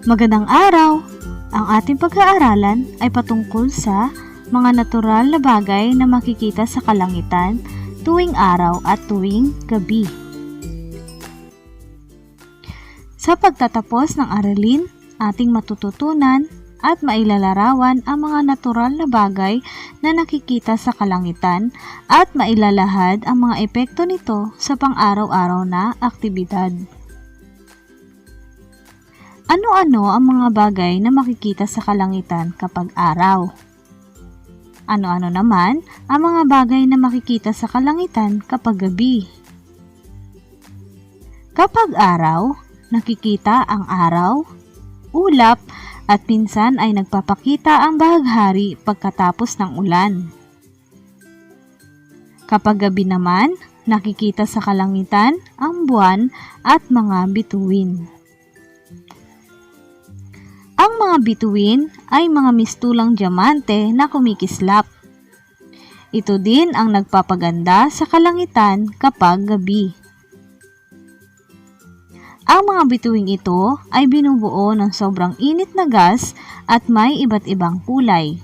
Magandang araw! Ang ating pag-aaralan ay patungkol sa mga natural na bagay na makikita sa kalangitan tuwing araw at tuwing gabi. Sa pagtatapos ng aralin, ating matututunan at mailalarawan ang mga natural na bagay na nakikita sa kalangitan at mailalahad ang mga epekto nito sa pang-araw-araw na aktibidad. Ano-ano ang mga bagay na makikita sa kalangitan kapag araw? Ano-ano naman ang mga bagay na makikita sa kalangitan kapag gabi? Kapag araw, nakikita ang araw, ulap, at minsan ay nagpapakita ang bahaghari pagkatapos ng ulan. Kapag gabi naman, nakikita sa kalangitan ang buwan at mga bituin. Ang mga bituin ay mga mistulang diamante na kumikislap. Ito din ang nagpapaganda sa kalangitan kapag gabi. Ang mga bituing ito ay binubuo ng sobrang init na gas at may iba't ibang kulay.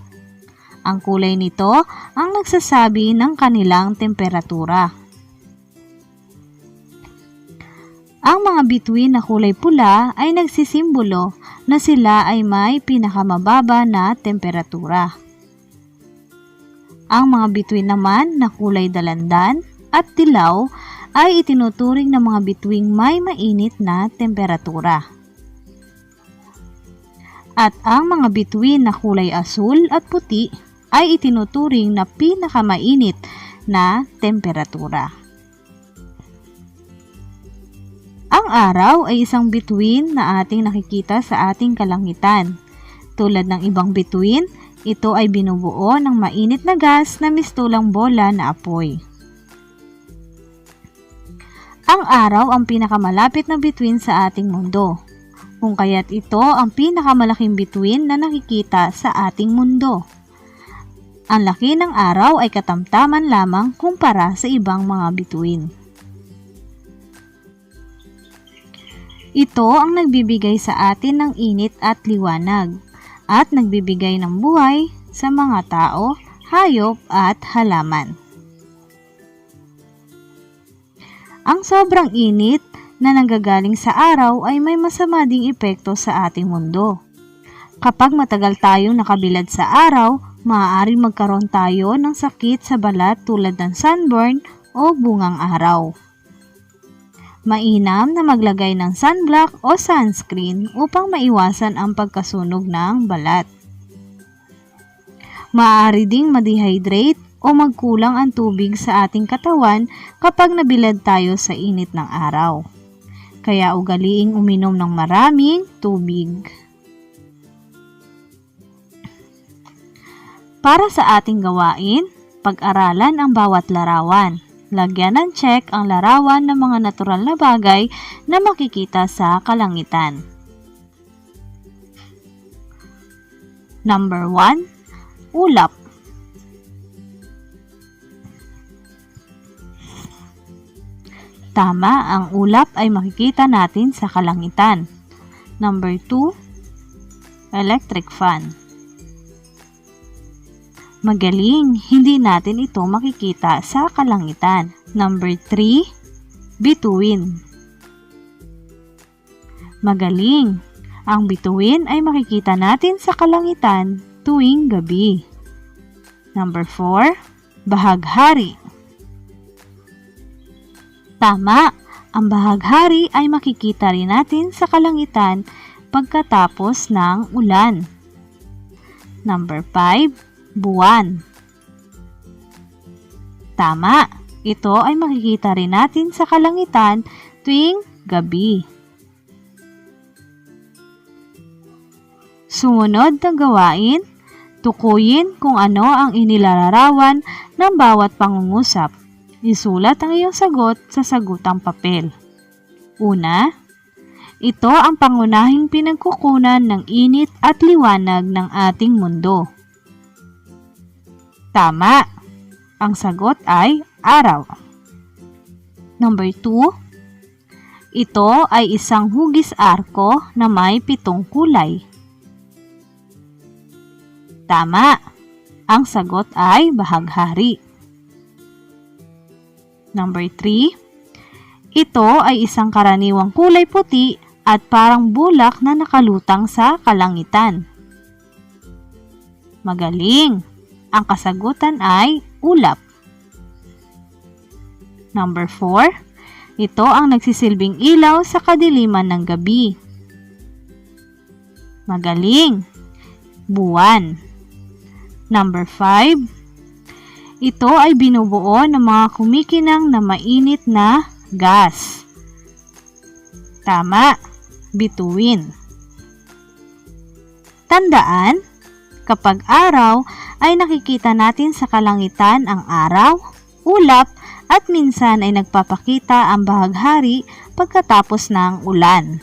Ang kulay nito ang nagsasabi ng kanilang temperatura. Ang mga bituin na kulay pula ay nagsisimbolo na sila ay may pinakamababa na temperatura. Ang mga bituin naman na kulay dalandan at dilaw ay itinuturing ng mga bituing may mainit na temperatura. At ang mga bituin na kulay asul at puti ay itinuturing na pinakamainit na temperatura. Ang araw ay isang bituin na ating nakikita sa ating kalangitan. Tulad ng ibang bituin, ito ay binubuo ng mainit na gas na mistulang bola na apoy. Ang araw ang pinakamalapit na bituin sa ating mundo, kung kaya't ito ang pinakamalaking bituin na nakikita sa ating mundo. Ang laki ng araw ay katamtaman lamang kumpara sa ibang mga bituin. Ito ang nagbibigay sa atin ng init at liwanag at nagbibigay ng buhay sa mga tao, hayop at halaman. Ang sobrang init na nanggagaling sa araw ay may masama ding epekto sa ating mundo. Kapag matagal tayong nakabilad sa araw, maaaring magkaroon tayo ng sakit sa balat tulad ng sunburn o bungang araw. Mainam na maglagay ng sunblock o sunscreen upang maiwasan ang pagkasunog ng balat. Maaari ding ma-dehydrate o magkulang ang tubig sa ating katawan kapag nabilad tayo sa init ng araw. Kaya ugaliing uminom ng maraming tubig. Para sa ating gawain, pag-aralan ang bawat larawan. Lagyan ng check ang larawan ng mga natural na bagay na makikita sa kalangitan. Number 1. Ulap. Tama, ang ulap ay makikita natin sa kalangitan. Number 2. Electric fan. Magaling, hindi natin ito makikita sa kalangitan. Number 3, bituin. Magaling, ang bituin ay makikita natin sa kalangitan tuwing gabi. Number 4, bahaghari. Tama, ang bahaghari ay makikita rin natin sa kalangitan pagkatapos ng ulan. Number 5, buwan. Tama, ito ay makikita rin natin sa kalangitan tuwing gabi. Sumunod na gawain, tukuyin kung ano ang inilalarawan ng bawat pangungusap. Isulat ang iyong sagot sa sagutang papel. Una, ito ang pangunahing pinagkukunan ng init at liwanag ng ating mundo. Tama. Ang sagot ay araw. Number 2. Ito ay isang hugis arko na may 7 kulay. Tama. Ang sagot ay bahaghari. Number 3. Ito ay isang karaniwang kulay puti at parang bulak na nakalutang sa kalangitan. Magaling! Ang kasagutan ay ulap. Number 4. Ito ang nagsisilbing ilaw sa kadiliman ng gabi. Magaling! Buwan. Number 5. Ito ay binubuo ng mga kumikinang na mainit na gas. Tama, bituin. Tandaan, kapag araw ay nakikita natin sa kalangitan ang araw, ulap at minsan ay nagpapakita ang bahaghari pagkatapos ng ulan.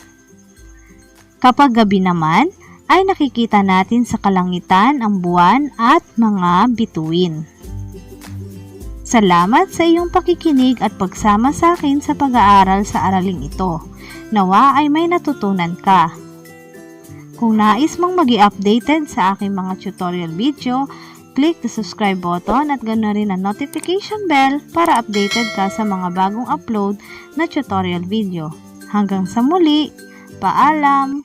Kapag gabi naman ay nakikita natin sa kalangitan ang buwan at mga bituin. Salamat sa iyong pakikinig at pagsama sa akin sa pag-aaral sa araling ito. Nawa ay may natutunan ka. Kung nais mong magi-updated sa aking mga tutorial video, click the subscribe button at ganoon rin ang notification bell para updated ka sa mga bagong upload na tutorial video. Hanggang sa muli, paalam!